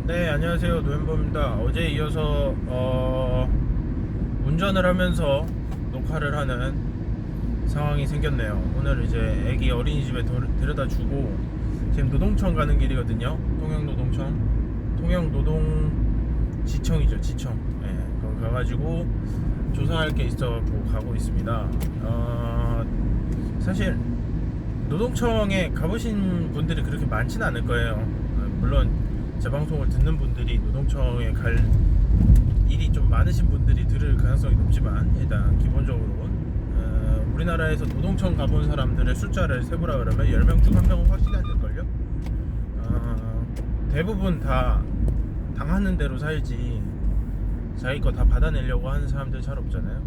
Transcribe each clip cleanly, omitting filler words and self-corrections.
네, 안녕하세요. 노현보입니다. 어제 이어서 운전을 하면서 녹화를 하는 상황이 생겼네요. 오늘 이제 애기 어린이집에 데려다 주고 지금 노동청 가는 길이거든요. 통영노동지청이죠, 지청. 예, 거기 가가지고 조사할 게 있어갖고 가고 있습니다. 사실 노동청에 가보신 분들이 그렇게 많지는 않을 거예요. 물론 제 방송을 듣는 분들이 노동청에 갈 일이 좀 많으신 분들이 들을 가능성이 높지만, 일단 기본적으로 우리나라에서 노동청 가본 사람들의 숫자를 세보라 그러면 10명 중 1명은 확실히 안 될걸요. 대부분 다 당하는 대로 살지 자기 거 다 받아내려고 하는 사람들 잘 없잖아요.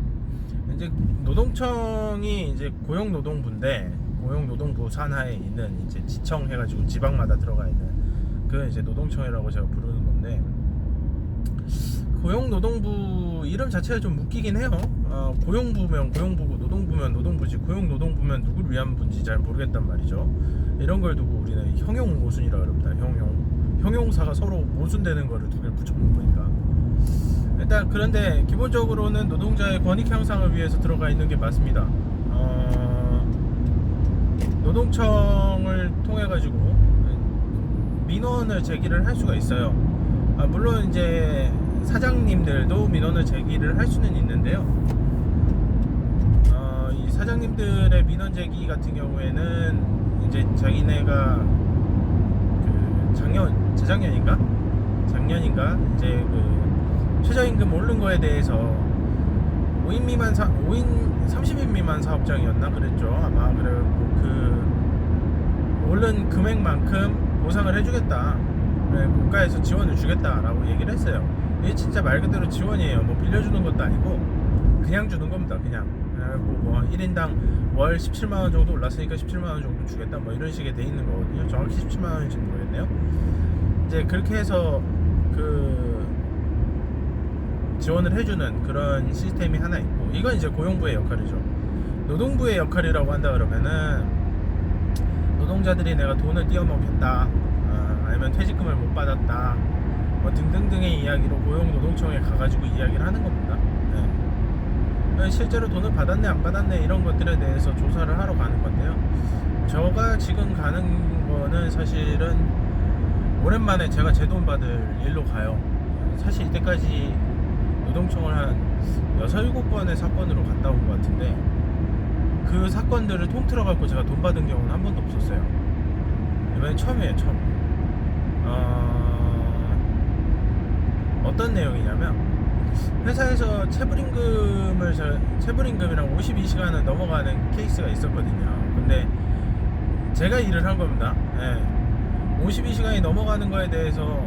이제 노동청이 이제 고용노동부인데, 고용노동부 산하에 있는 이제 지청 해가지고 지방마다 들어가 있는 그 이제 노동청이라고 제가 부르는 건데, 고용노동부 이름 자체가 좀 웃기긴 해요. 고용부면 고용부고 노동부면 노동부지, 고용노동부면 누굴 위한 분인지 잘 모르겠단 말이죠. 이런 걸 두고 우리는 형용모순이라 그럽니다. 형용사가 서로 모순되는 거를 두 개를 붙여놓은 거니까. 일단 그런데 기본적으로는 노동자의 권익 향상을 위해서 들어가 있는 게 맞습니다. 노동청을 통해 가지고 민원을 제기를 할 수가 있어요. 물론 이제 사장님들도 민원을 제기를 할 수는 있는데요. 이 사장님들의 민원 제기 같은 경우에는 이제 자기네가 그 작년인가 이제 그 최저임금 오른 거에 대해서 30인 미만 사업장이었나 그랬죠. 아마 그리고 그 오른 금액만큼 보상을 해주겠다, 국가에서 지원을 주겠다라고 얘기를 했어요. 이게 진짜 말 그대로 지원이에요. 뭐 빌려주는 것도 아니고 그냥 주는 겁니다. 그냥 뭐 1인당 월 17만원 정도 올랐으니까 17만원 정도 주겠다, 뭐 이런 식의 돼 있는 거거든요. 정확히 17만원인지 모르겠네요. 이제 그렇게 해서 그 지원을 해주는 그런 시스템이 하나 있고, 이건 이제 고용부의 역할이죠. 노동부의 역할이라고 한다 그러면은 노동자들이 내가 돈을 띄어먹겠다, 아니면 퇴직금을 못 받았다, 뭐 등등등의 이야기로 고용노동청에 가가지고 이야기를 하는 겁니다. 네. 실제로 돈을 받았네 안 받았네 이런 것들에 대해서 조사를 하러 가는 건데요. 제가 지금 가는 거는 사실은 오랜만에 제가 제 돈 받을 일로 가요. 사실 이때까지 노동청을 한 6, 7번의 사건으로 갔다 온 것 같은데, 그 사건들을 통틀어 갖고 제가 돈 받은 경우는 한 번도 없었어요. 이번엔 처음이에요, 처음. 어떤 내용이냐면, 회사에서 체불임금이랑 52시간을 넘어가는 케이스가 있었거든요. 근데 제가 일을 한 겁니다. 52시간이 넘어가는 거에 대해서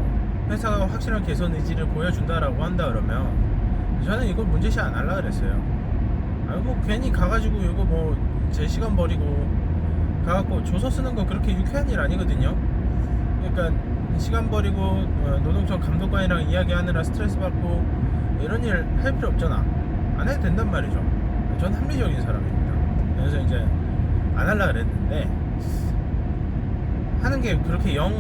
회사가 확실한 개선 의지를 보여준다라고 한다 그러면 저는 이거 문제시 안 하려고 그랬어요. 뭐 괜히 가가지고 이거 뭐 제 시간 버리고 가갖고 조서 쓰는 거 그렇게 유쾌한 일 아니거든요. 그러니까 시간 버리고 노동청 감독관이랑 이야기하느라 스트레스 받고 이런 일 할 필요 없잖아. 안 해도 된단 말이죠. 전 합리적인 사람입니다. 그래서 이제 안 하려고 그랬는데 하는 게 그렇게 영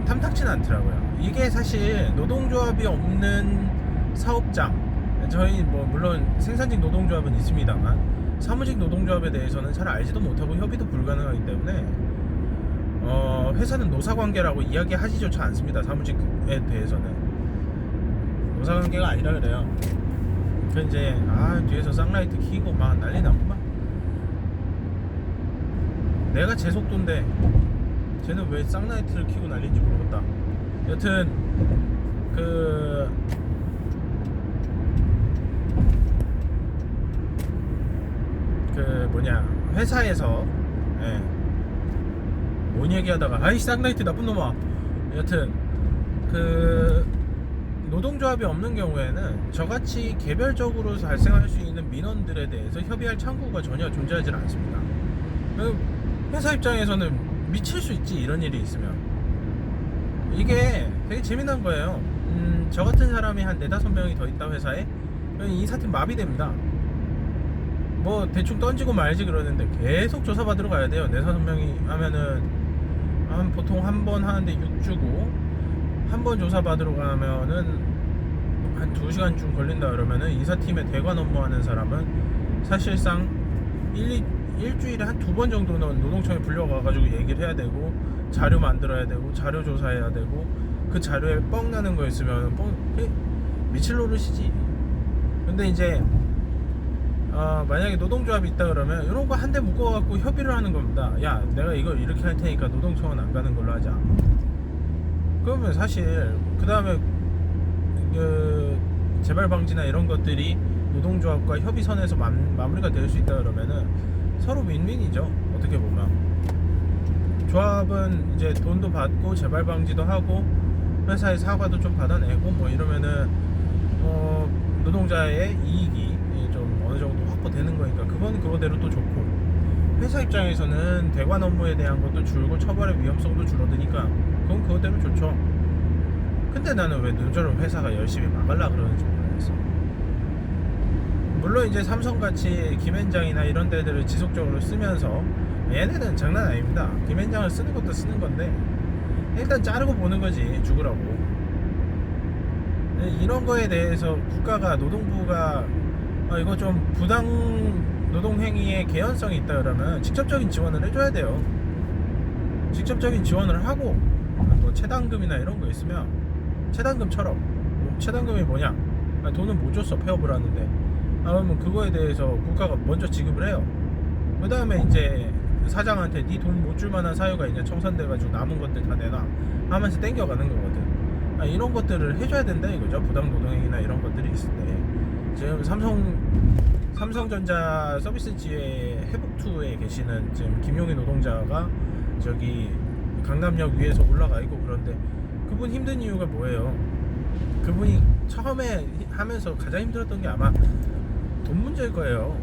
탐탁치는 않더라고요. 이게 사실 노동조합이 없는 사업장, 저희 뭐 물론 생산직 노동조합은 있습니다만 사무직 노동조합에 대해서는 잘 알지도 못하고 협의도 불가능하기 때문에 회사는 노사관계라고 이야기하지조차 않습니다. 사무직에 대해서는 노사관계가 아니라 그래요. 그 이제 뒤에서 쌍라이트 켜고 막 난리 나구만. 내가 제 속도인데 쟤는 왜 쌍라이트를 켜고 난리인지 모르겠다. 여튼 그 회사에서 뭔 얘기하다가 아이 쌍라이트 나쁜 놈아. 여튼 그 노동조합이 없는 경우에는 저같이 개별적으로 발생할 수 있는 민원들에 대해서 협의할 창구가 전혀 존재하지 않습니다. 회사 입장에서는 미칠 수 있지, 이런 일이 있으면. 이게 되게 재미난 거예요. 저 같은 사람이 한 4-5명이 더 있다 회사에, 이 사태 마비됩니다. 뭐 대충 던지고 말지 그러는데 계속 조사받으러 가야 돼요. 4-5명이 하면은 보통 한 번 하는데 6주고 한 번 조사 받으러 가면은 한 2시간쯤 걸린다 그러면은 이사팀에 대관 업무하는 사람은 사실상 일주일에 한 2번 정도는 노동청에 불려가가지고 얘기를 해야 되고, 자료 만들어야 되고, 자료 조사해야 되고, 그 자료에 뻥 나는 거 있으면 미칠 노릇이지. 근데 이제 만약에 노동조합이 있다 그러면 이런 거 한 대 묶어갖고 협의를 하는 겁니다. 야, 내가 이걸 이렇게 할 테니까 노동청은 안 가는 걸로 하자. 그러면 사실 그 다음에 그 재발 방지나 이런 것들이 노동조합과 협의선에서 마무리가 될 수 있다 그러면은 서로 윈윈이죠. 어떻게 보면 조합은 이제 돈도 받고 재발 방지도 하고 회사의 사과도 좀 받아내고 뭐 이러면은 노동자의 이익이 좀 어느 정도 확보되는 거니까 그건 그거대로 또 좋고, 회사 입장에서는 대관 업무에 대한 것도 줄고 처벌의 위험성도 줄어드니까 그건 그거대로 좋죠. 근데 나는 왜 너처럼 회사가 열심히 막으려 그러는지 모르겠어. 물론 이제 삼성같이 김앤장이나 이런 데들을 지속적으로 쓰면서, 얘네는 장난 아닙니다. 김앤장을 쓰는 것도 쓰는 건데 일단 자르고 보는 거지, 죽으라고. 이런 거에 대해서 국가가, 노동부가 이거 좀 부당 노동행위의 개연성이 있다 그러면 직접적인 지원을 해줘야 돼요. 직접적인 지원을 하고, 뭐 체당금이나 이런 거 있으면 체당금처럼, 체당금이 뭐냐, 돈은 못 줬어 폐업을 하는데, 그러면 그거에 대해서 국가가 먼저 지급을 해요. 그 다음에 이제 사장한테 네 돈 못 줄 만한 사유가 이제 청산돼가지고 남은 것들 다 내놔 하면서 땡겨가는 거거든. 이런 것들을 해줘야 된다 이거죠. 부당 노동행위나 이런 것들이 있을 때. 지금 삼성전자 서비스지회 해북투에 계시는 지금 김용희 노동자가 저기 강남역 위에서 올라가 있고, 그런데 그분 힘든 이유가 뭐예요? 그분이 처음에 하면서 가장 힘들었던 게 아마 돈 문제일 거예요.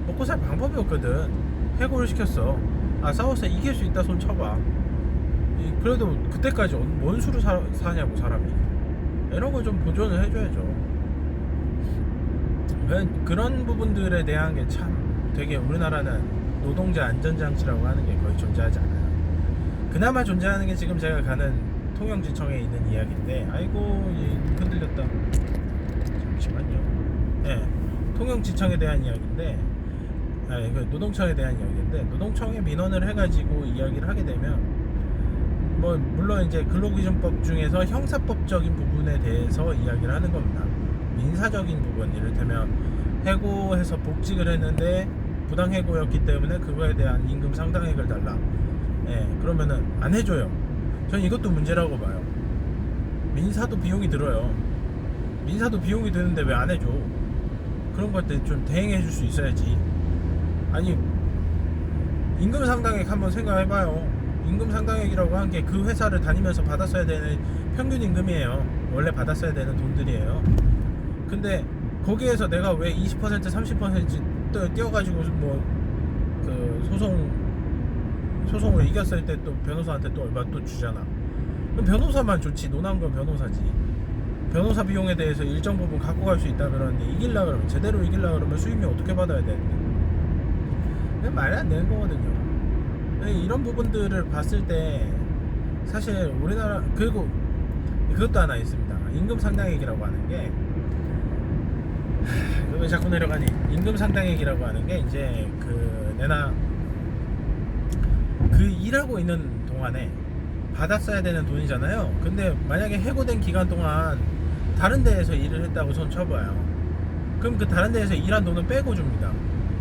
먹고 살 방법이 없거든. 해고를 시켰어. 싸워서 이길 수 있다 손 쳐봐. 그래도 그때까지 뭔 수로 사냐고 사람이. 이런 거 좀 보존을 해줘야죠. 그런 부분들에 대한 게 참 되게, 우리나라는 노동자 안전장치라고 하는 게 거의 존재하지 않아요. 그나마 존재하는 게 지금 제가 가는 통영지청에 있는 이야기인데, 아이고 흔들렸다. 잠시만요. 네, 통영지청에 대한 이야기인데, 그 노동청에 대한 이야기인데, 노동청에 민원을 해가지고 이야기를 하게 되면, 뭐 물론 이제 근로기준법 중에서 형사법적인 부분에 대해서 이야기를 하는 겁니다. 민사적인 부분, 이를테면 해고해서 복직을 했는데 부당해고였기 때문에 그거에 대한 임금 상당액을 달라. 그러면은 안 해줘요. 전 이것도 문제라고 봐요. 민사도 비용이 들어요. 민사도 비용이 드는데 왜 안 해줘? 그런 것들 좀 대행해 줄 수 있어야지. 아니, 임금 상당액 한번 생각해봐요. 임금 상당액이라고 한 게 그 회사를 다니면서 받았어야 되는 평균 임금이에요. 원래 받았어야 되는 돈들이에요. 근데 거기에서 내가 왜 20% 30% 띄어가지고 뭐 그 소송을 이겼을 때 또 변호사한테 또 얼마 또 주잖아. 그럼 변호사만 좋지. 논한 건 변호사지. 변호사 비용에 대해서 일정 부분 갖고 갈 수 있다 그러는데, 이길라 그러면, 제대로 이길라 그러면 수임료 어떻게 받아야 되는데? 말이 안 되는 거거든요. 이런 부분들을 봤을 때 사실 우리나라, 그리고 그것도 하나 있습니다. 임금 상당액이라고 하는 게, 왜 자꾸 내려가니? 임금 상당액이라고 하는 게 이제 내가 그 일하고 있는 동안에 받았어야 되는 돈이잖아요. 근데 만약에 해고된 기간 동안 다른 데에서 일을 했다고 손 쳐봐요. 그럼 그 다른 데에서 일한 돈은 빼고 줍니다.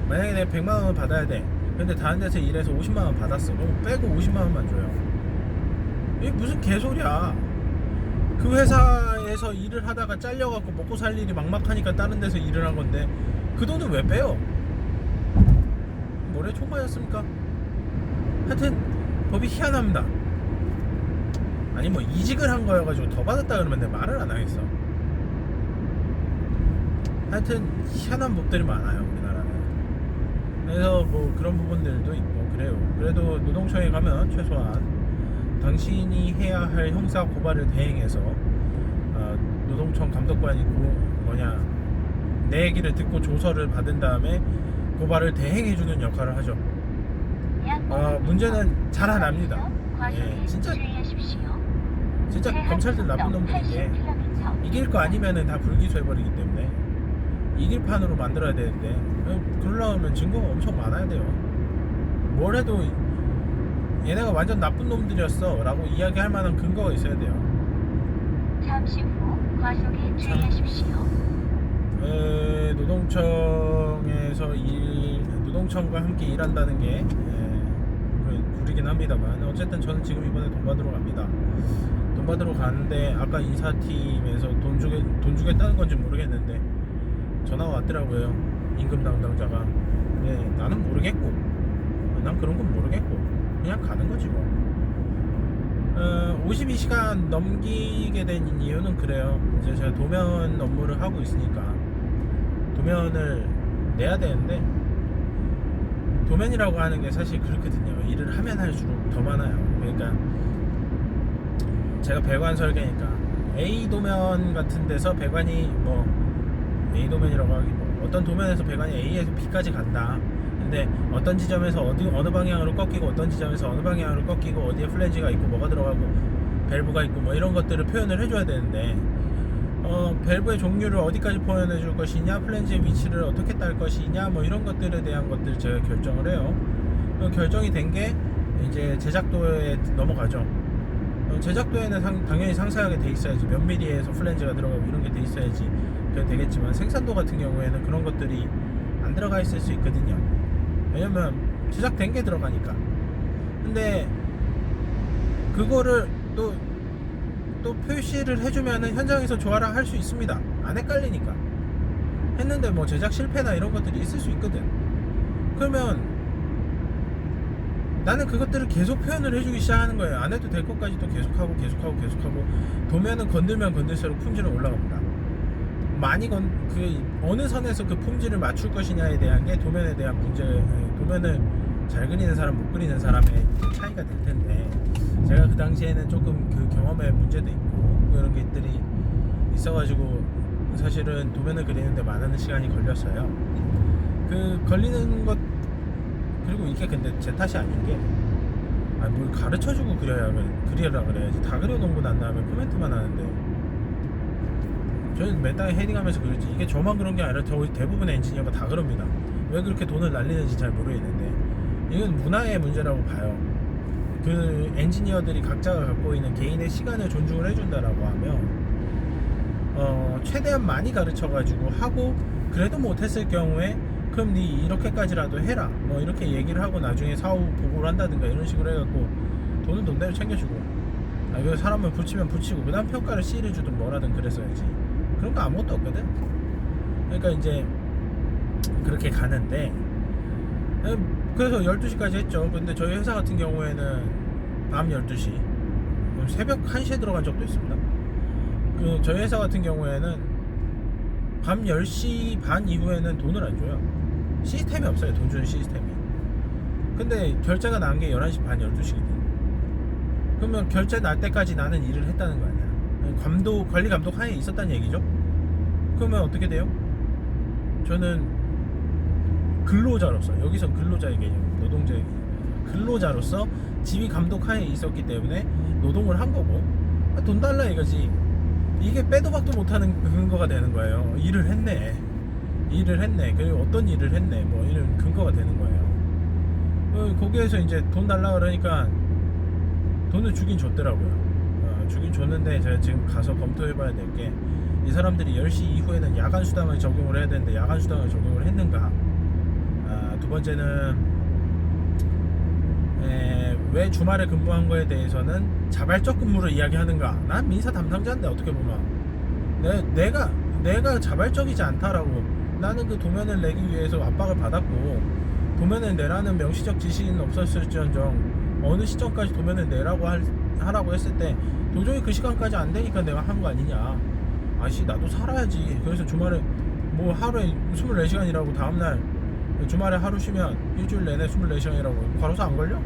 만약에 내가 100만 원을 받아야 돼. 근데 다른 데서 일해서 50만 원 받았어. 그럼 빼고 50만 원만 줘요. 이게 무슨 개소리야. 그 회사에서 일을 하다가 잘려갖고 먹고 살 일이 막막하니까 다른 데서 일을 한 건데 그 돈은 왜 빼요? 뭐래, 총 맞았습니까? 하여튼 법이 희한합니다. 아니 뭐 이직을 한 거여가지고 더 받았다 그러면 내가 말을 안 하겠어. 하여튼 희한한 법들이 많아요, 우리나라는. 그래서 뭐 그런 부분들도 있고 그래요. 그래도 노동청에 가면 최소한 당신이 해야 할 형사 고발을 대행해서 노동청 감독관이 내 얘기를 듣고 조서를 받은 다음에 고발을 대행해주는 역할을 하죠. 문제는 잘 안 합니다. 진짜 진짜 검찰들 나쁜 놈들인 게 이길 거 아니면은 다 불기소 해버리기 때문에 이길 판으로 만들어야 되는데 그러려면 증거가 엄청 많아야 돼요. 뭘 해도 얘네가 완전 나쁜 놈들이었어 라고 이야기할 만한 근거가 있어야 돼요. 잠시 후 과속에 주의하십시오. 노동청과 함께 일한다는 게 구리긴 합니다만, 어쨌든 저는 지금 이번에 돈 받으러 갑니다. 돈 받으러 가는데 아까 인사팀에서 돈 주겠다는 건지 모르겠는데 전화가 왔더라고요. 임금 담당자가. 네, 나는 모르겠고, 난 그런 건 모르겠고 그냥 가는 거지 뭐. 52시간 넘기게 된 이유는 그래요. 이제 제가 도면 업무를 하고 있으니까 도면을 내야 되는데, 도면이라고 하는 게 사실 그렇거든요. 일을 하면 할수록 더 많아요. 그러니까 제가 배관 설계니까 A 도면 같은 데서 배관이 뭐 A 도면이라고 하기 뭐 어떤 도면에서 배관이 A에서 B까지 간다. 근데 어떤 지점에서 어느 방향으로 꺾이고 어떤 지점에서 어느 방향으로 꺾이고 어디에 플랜지가 있고 뭐가 들어가고 밸브가 있고 뭐 이런 것들을 표현을 해줘야 되는데, 밸브의 종류를 어디까지 표현해 줄 것이냐, 플랜지의 위치를 어떻게 딸 것이냐, 뭐 이런 것들에 대한 것들 제가 결정을 해요. 결정이 된 게 이제 제작도에 넘어가죠. 제작도에는 당연히 상세하게 돼 있어야지, 몇 미리에서 플랜지가 들어가고 이런 게 돼 있어야지 그게 되겠지만, 생산도 같은 경우에는 그런 것들이 안 들어가 있을 수 있거든요. 왜냐면 제작된 게 들어가니까. 근데 그거를 또 표시를 해주면은 현장에서 조화를 할 수 있습니다. 안 헷갈리니까. 했는데 뭐 제작 실패나 이런 것들이 있을 수 있거든. 그러면 나는 그것들을 계속 표현을 해주기 시작하는 거예요. 안 해도 될 것까지 또 계속하고 도면은 건들면 건들수록 품질은 올라갑니다. 어느 선에서 그 품질을 맞출 것이냐에 대한 게 도면에 대한 문제, 도면을 잘 그리는 사람 못 그리는 사람의 차이가 될 텐데, 제가 그 당시에는 조금 그 경험의 문제도 있고 그런 것들이 있어가지고 사실은 도면을 그리는데 많은 시간이 걸렸어요. 그 걸리는 것, 그리고 이게 근데 제 탓이 아닌 게, 뭘 가르쳐주고 그려라 그래야지. 다 그려놓고 난 다음에 코멘트만 하는데, 저는 맨땅에 헤딩하면서 그랬지. 이게 저만 그런 게 아니라 대부분의 엔지니어가 다 그럽니다. 왜 그렇게 돈을 날리는지 잘 모르겠는데, 이건 문화의 문제라고 봐요. 그 엔지니어들이 각자가 갖고 있는 개인의 시간을 존중을 해준다라고 하면, 최대한 많이 가르쳐가지고 하고 그래도 못했을 경우에 그럼 니 이렇게까지라도 해라 뭐 이렇게 얘기를 하고 나중에 사후 보고를 한다든가 이런 식으로 해갖고 돈은 돈대로 챙겨주고, 그 사람을 붙이면 붙이고 그 다음 평가를 C를 주든 뭐라든 그랬어야지. 그런 거 아무것도 없거든. 그러니까 이제 그렇게 가는데, 그래서 12시까지 했죠. 근데 저희 회사 같은 경우에는 밤 12시, 새벽 1시에 들어간 적도 있습니다. 저희 회사 같은 경우에는 밤 10시 반 이후에는 돈을 안 줘요. 시스템이 없어요. 돈 주는 시스템이. 근데 결제가 난 게 11시 반 12시거든. 그러면 결제 날 때까지 나는 일을 했다는 거 아니야. 관리 감독 하에 있었다는 얘기죠. 그러면 어떻게 돼요? 저는 근로자로서, 여기서 근로자의 개념, 노동자의 개념, 근로자로서 지휘 감독 하에 있었기 때문에 노동을 한 거고, 돈 달라 이거지. 이게 빼도 박도 못하는 근거가 되는 거예요. 일을 했네. 그리고 어떤 일을 했네. 뭐 이런 근거가 되는 거예요. 거기에서 이제 돈 달라 그러니까 돈을 주긴 줬더라고요. 주긴 줬는데 제가 지금 가서 검토해봐야 될 게, 이 사람들이 10시 이후에는 야간 수당을 적용을 해야 되는데 야간 수당을 적용을 했는가. 두 번째는 왜 주말에 근무한 거에 대해서는 자발적 근무를 이야기하는가. 난 민사 담당자인데 어떻게 보면 내가 자발적이지 않다라고, 나는 그 도면을 내기 위해서 압박을 받았고, 도면을 내라는 명시적 지시는 없었을지언정 어느 시점까지 도면을 내라고 하라고 했을 때 도저히 그 시간까지 안 되니까 내가 한 거 아니냐. 아씨 나도 살아야지. 그래서 주말에 뭐 하루에 24시간이라고, 다음날 주말에 하루 쉬면 일주일 내내 24시간이라고 과로사 안 걸려?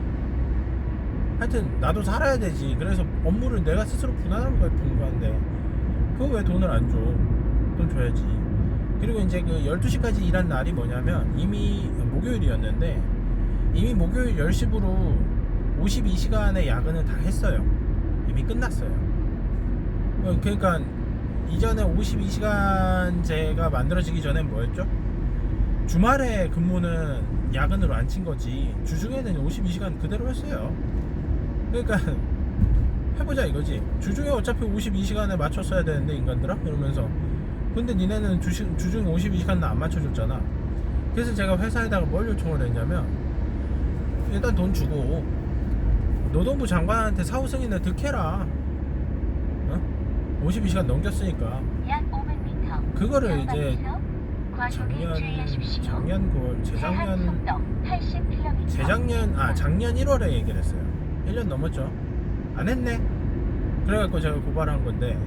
하여튼 나도 살아야 되지. 그래서 업무를 내가 스스로 분할하는 거에 불과한데 그거 왜 돈을 안 줘? 돈 줘야지. 그리고 이제 그 12시까지 일한 날이 뭐냐면, 이미 목요일이었는데 이미 목요일 10시부로 52시간의 야근을 다 했어요. 이미 끝났어요. 그러니까 이전에 52시간제가 만들어지기 전에 뭐였죠? 주말에 근무는 야근으로 안 친 거지 주중에는 52시간 그대로 했어요. 그러니까 해보자 이거지. 주중에 어차피 52시간에 맞췄어야 되는데 인간들아 이러면서, 근데 니네는 주중 52시간은 안 맞춰줬잖아. 그래서 제가 회사에다가 뭘 요청을 했냐면, 일단 돈 주고 노동부 장관한테 사후 승인을 득해라. 52시간 넘겼으니까. 약 500m. 그거를 이제 과속에 주의하십시오. 작년 9월, 제한 속도 80km. 작년 1월에 얘기를 했어요. 1년 넘었죠. 안 했네. 그래갖고 제가 고발한 건데,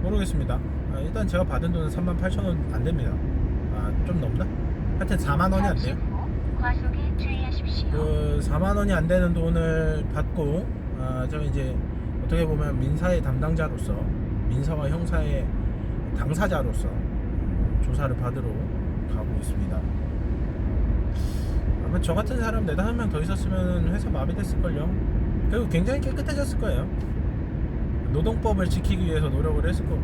모르겠습니다. 일단 제가 받은 돈은 38,000원 안 됩니다. 좀 넘나? 하여튼 4만 원이 안 돼요. 과속에 주의하십시오. 그 4만 원이 안 되는 돈을 받고, 제가 이제 어떻게 보면 민사의 담당자로서, 민사와 형사의 당사자로서 조사를 받으러 가고 있습니다. 아마 저 같은 사람 4-5명 더 있었으면 회사 마비됐을걸요. 그리고 굉장히 깨끗해졌을 거예요. 노동법을 지키기 위해서 노력을 했을 거고,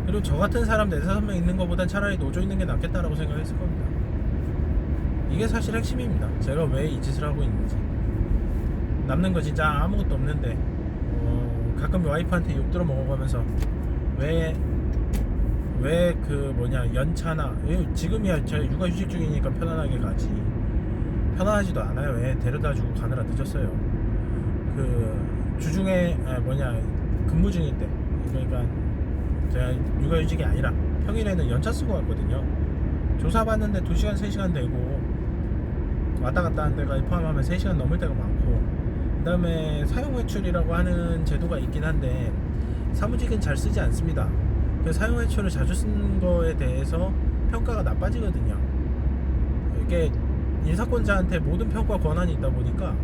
그리고 저 같은 사람 4-5명 있는 것보단 차라리 노조 있는 게 낫겠다라고 생각했을 겁니다. 이게 사실 핵심입니다. 제가 왜 이 짓을 하고 있는지. 남는 거 진짜 아무것도 없는데, 가끔 와이프한테 욕 들어 먹어가면서 왜 연차나, 지금이야 제가 육아휴직 중이니까 편안하게 가지, 편안하지도 않아요. 왜 데려다주고 가느라 늦었어요. 그 주중에 근무 중일 때, 그러니까 제가 육아휴직이 아니라 평일에는 연차 쓰고 왔거든요. 조사받는데 2시간 3시간 되고, 왔다 갔다 하는 데가 포함하면 3시간 넘을 때가 많고, 그 다음에 사용회출이라고 하는 제도가 있긴 한데 사무직은 잘 쓰지 않습니다. 그래서 사용회출을 자주 쓴 거에 대해서 평가가 나빠지거든요. 이게 인사권자한테 모든 평가 권한이 있다 보니까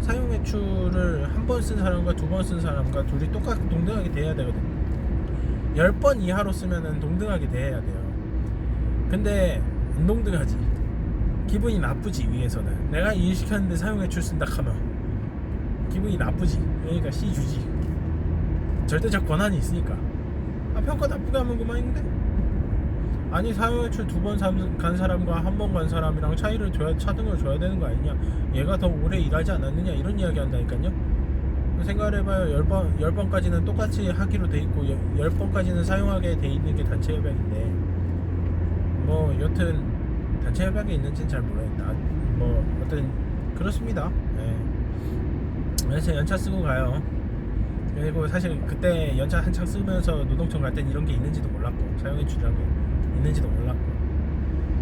사용회출을 한 번 쓴 사람과 2번 쓴 사람과 둘이 똑같이 동등하게 대해야 되거든요. 10번 이하로 쓰면은 동등하게 대해야 돼요. 근데 안 동등하지. 기분이 나쁘지. 위에서는 내가 일 시켰는데 사용회출 쓴다 하면 기분이 나쁘지. 그러니까 C 주지. 절대적 권한이 있으니까. 평가 나쁘게 하면 그만인데. 아니 사용회출 2번 간 사람과 1번 간 사람이랑 차등을 줘야 되는 거 아니냐, 얘가 더 오래 일하지 않았느냐, 이런 이야기 한다니까요. 생각을 해봐요. 10번까지는 똑같이 하기로 돼 있고 10번까지는 사용하게 돼 있는 게 단체 협약인데, 뭐 여튼 단체 협약이 있는지는 잘 모르겠다. 뭐 어떤 그렇습니다. 그래서 연차 쓰고 가요. 그리고 사실 그때 연차 한창 쓰면서 노동청 갈 땐 이런 게 있는지도 몰랐고, 사용회출이라는 게 있는지도 몰랐고,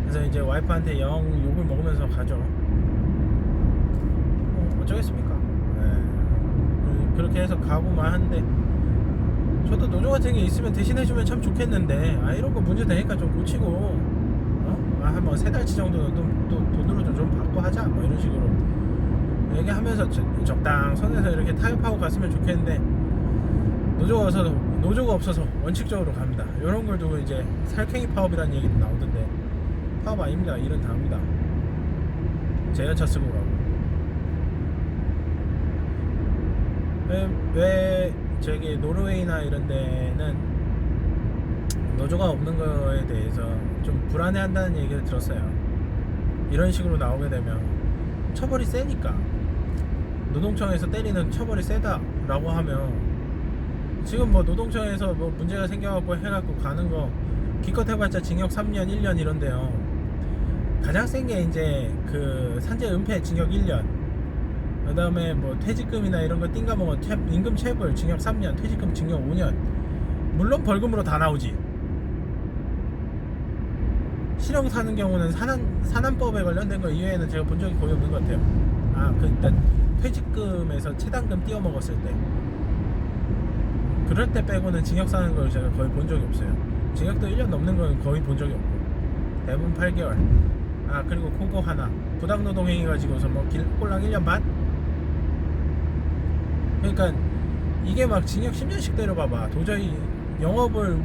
그래서 이제 와이프한테 영 욕을 먹으면서 가죠. 어쩌겠습니까. 그렇게 해서 가고만 하는데, 저도 노조 같은 게 있으면 대신해주면 참 좋겠는데, 이런 거 문제 되니까 좀 고치고, 한 뭐 3달치 정도는 또 돈으로 좀 받고 하자, 뭐 이런 식으로 얘기하면서 적당선에서 이렇게 타협하고 갔으면 좋겠는데, 노조가 없어서 원칙적으로 갑니다. 이런 걸 두고 이제 살쾡이 파업이라는 얘기도 나오던데, 파업 아닙니다. 일은 다 합니다. 제 연차 쓰고 가고. 왜 저기 노르웨이나 이런 데는 노조가 없는 거에 대해서 좀 불안해한다는 얘기를 들었어요. 이런 식으로 나오게 되면 처벌이 세니까. 노동청에서 때리는 처벌이 세다라고 하면, 지금 뭐 노동청에서 뭐 문제가 생겨갖고 해갖고 가는 거 기껏 해봤자 징역 3년 1년 이런데요. 가장 센 게 이제 그 산재 은폐 징역 1년, 그 다음에 뭐 퇴직금이나 이런 거 띵가먹은 임금 체불 징역 3년, 퇴직금 징역 5년. 물론 벌금으로 다 나오지. 실형 사는 경우는 산안법에 관련된 거 이외에는 제가 본 적이 거의 없는 것 같아요. 일단 퇴직금에서 체당금 띄워 먹었을 때, 그럴 때 빼고는 징역 사는 걸 제가 거의 본 적이 없어요. 징역도 1년 넘는 건 거의 본 적이 없고, 대부분 8개월. 그리고 그거 하나, 부당노동행위 가지고서 뭐 꼴랑 1년 반? 그러니까 이게 막 징역 10년씩 때려봐봐. 도저히 영업을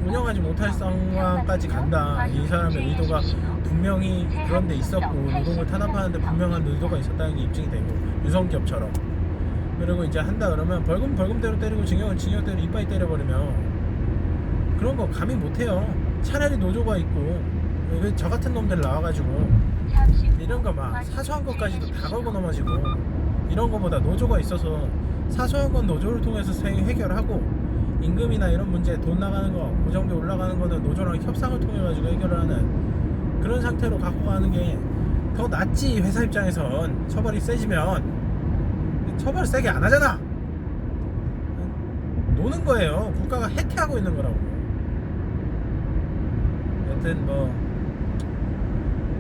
운영하지 못할 상황까지 간다. 이 사람의 의도가 분명히 그런 데 있었고, 노동을 탄압하는데 분명한 의도가 있었다는 게 입증이 되고, 유성기업처럼. 그리고 이제 한다 그러면 벌금대로 때리고 징역대로 이빠이 때려버리면 그런 거 감히 못해요. 차라리 노조가 있고 왜 저 같은 놈들 나와가지고 잠시 후 이런 거 막 과속 사소한 것까지도 다 주의하십시오. 걸고 넘어지고 이런 거보다 노조가 있어서 사소한 건 노조를 통해서 해결하고 임금이나 이런 문제 돈 나가는 거 고정비 올라가는 거는 노조랑 협상을 통해 가지고 해결을 하는 그런 상태로 갖고 가는 게 더 낫지. 회사 입장에선 처벌이 세지면 처벌 세게 안 하잖아. 노는 거예요. 국가가 해태하고 있는 거라고. 여튼 뭐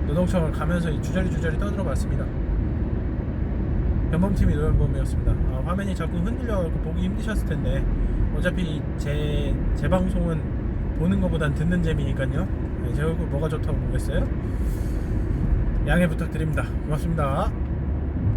노동청을 가면서 주저리 떠들어 봤습니다. 변범TV 노현범이었습니다. 화면이 자꾸 흔들려가지고 보기 힘드셨을 텐데 어차피 제 방송은 보는 것보단 듣는 재미니까요. 제 얼굴 뭐가 좋다고 보겠어요? 양해 부탁드립니다. 고맙습니다.